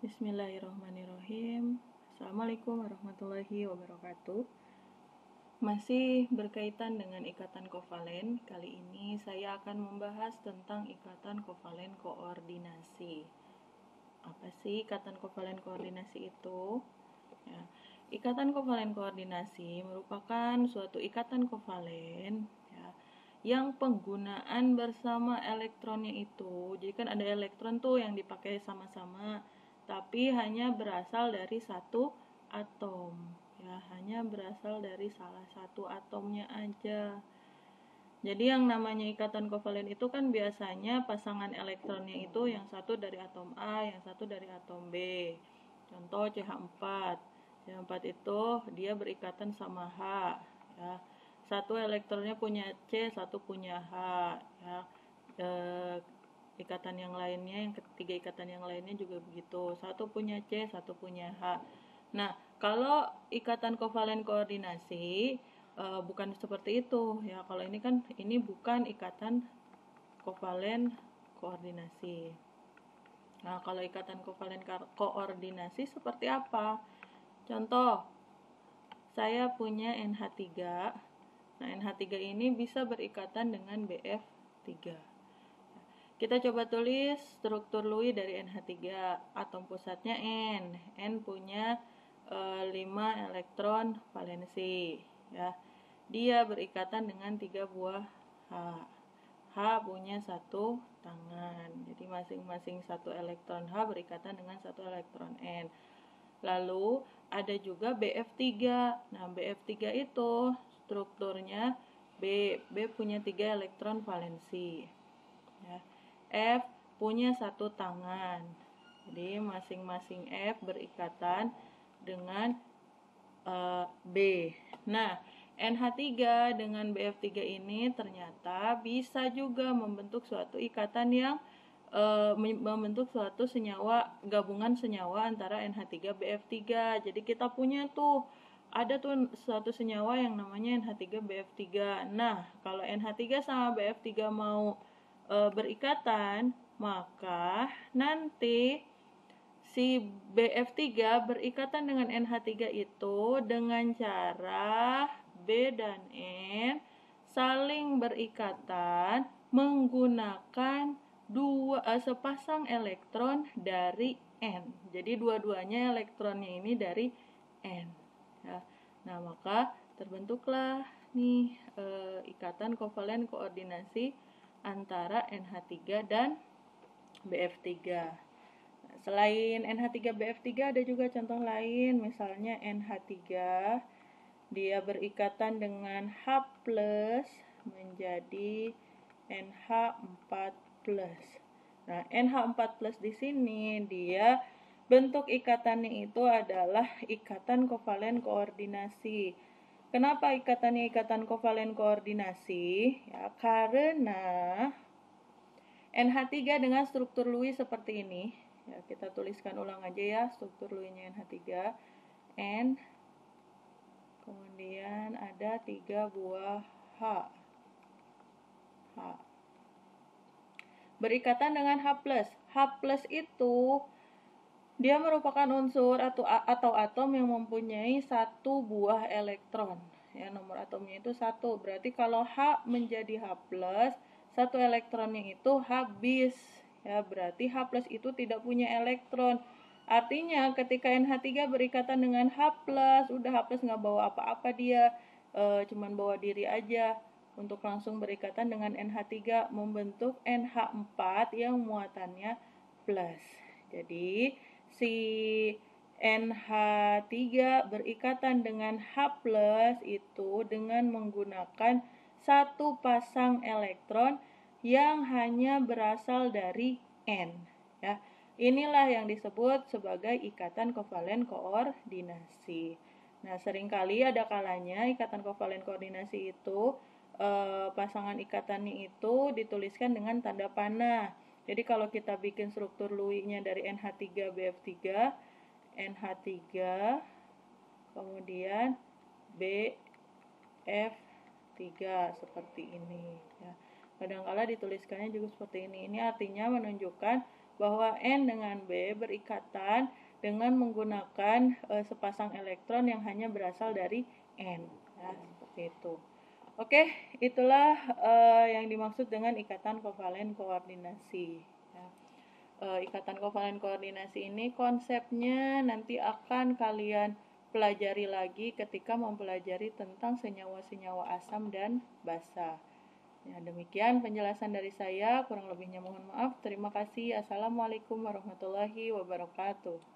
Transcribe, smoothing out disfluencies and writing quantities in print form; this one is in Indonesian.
Bismillahirrahmanirrahim. Assalamualaikum warahmatullahi wabarakatuh. Masih berkaitan dengan ikatan kovalen, kali ini saya akan membahas tentang ikatan kovalen koordinasi. Apa sih ikatan kovalen koordinasi itu? Ya, ikatan kovalen koordinasi merupakan suatu ikatan kovalen yang penggunaan bersama elektronnya itu, jadi kan ada elektron tuh yang dipakai sama-sama, tapi hanya berasal dari satu atom, hanya berasal dari salah satu atomnya aja. Jadi yang namanya ikatan kovalen itu kan biasanya pasangan elektronnya itu yang satu dari atom A, yang satu dari atom B. Contoh CH4. CH4 itu dia berikatan sama H, ya. Satu elektronnya punya C, satu punya H, ya. Ikatan yang lainnya, yang ketiga ikatan yang lainnya juga begitu. Satu punya C, satu punya H. Nah, kalau ikatan kovalen koordinasi bukan seperti itu, ya. Kalau ini kan ini bukan ikatan kovalen koordinasi. Nah, kalau ikatan kovalen koordinasi seperti apa? Contoh, saya punya NH3. Nah, NH3 ini bisa berikatan dengan BF3. Kita coba tulis struktur Lewis dari NH3. Atom pusatnya N. N punya 5 elektron valensi, ya. Dia berikatan dengan 3 buah H. H punya satu tangan. Jadi masing-masing satu elektron H berikatan dengan satu elektron N. Lalu ada juga BF3. Nah, BF3 itu strukturnya B. B punya 3 elektron valensi, ya. F punya satu tangan. Jadi masing-masing F berikatan dengan B. Nah, NH3 dengan BF3 ini ternyata bisa juga membentuk suatu ikatan yang membentuk suatu senyawa, gabungan senyawa antara NH3 BF3. Jadi kita punya tuh ada tuh suatu senyawa yang namanya NH3 BF3. Nah, kalau NH3 sama BF3 mau berikatan, maka nanti si BF3 berikatan dengan NH3 itu dengan cara B dan N saling berikatan menggunakan sepasang elektron dari N. Jadi dua-duanya elektronnya ini dari N, ya. Nah, maka terbentuklah nih ikatan kovalen koordinasi antara NH3 dan BF3. Nah, selain NH3BF3 ada juga contoh lain, misalnya NH3 dia berikatan dengan H+ menjadi NH4+. Nah, NH4+ di sini dia bentuk ikatannya itu adalah ikatan kovalen koordinasi. Kenapa ikatannya ikatan kovalen koordinasi? Ya, karena NH3 dengan struktur Lewis seperti ini. Ya, kita tuliskan ulang aja ya struktur Lewis-nya NH3. N, kemudian ada 3 buah H. Berikatan dengan H+. H+ itu dia merupakan unsur atau atom yang mempunyai satu buah elektron. Ya, nomor atomnya itu 1. Berarti kalau H menjadi H+, satu elektronnya itu habis. Ya, berarti H+ itu tidak punya elektron. Artinya ketika NH3 berikatan dengan H+, udah H+ nggak bawa apa-apa dia, cuman bawa diri aja. Untuk langsung berikatan dengan NH3 membentuk NH4 yang muatannya plus. Jadi si NH3 berikatan dengan H+ itu dengan menggunakan satu pasang elektron yang hanya berasal dari N, ya. Inilah yang disebut sebagai ikatan kovalen koordinasi. Nah, seringkali ada kalanya ikatan kovalen koordinasi itu pasangan ikatannya itu dituliskan dengan tanda panah. Jadi kalau kita bikin struktur Lewis-nya dari NH3 BF3, NH3 kemudian BF3 seperti ini, ya. Kadang-kala dituliskannya juga seperti ini. Ini artinya menunjukkan bahwa N dengan B berikatan dengan menggunakan sepasang elektron yang hanya berasal dari N. Ya, seperti itu. Oke, itulah yang dimaksud dengan ikatan kovalen koordinasi. Ya. Ikatan kovalen koordinasi ini konsepnya nanti akan kalian pelajari lagi ketika mempelajari tentang senyawa-senyawa asam dan basa. Ya, demikian penjelasan dari saya, kurang lebihnya mohon maaf. Terima kasih. Assalamualaikum warahmatullahi wabarakatuh.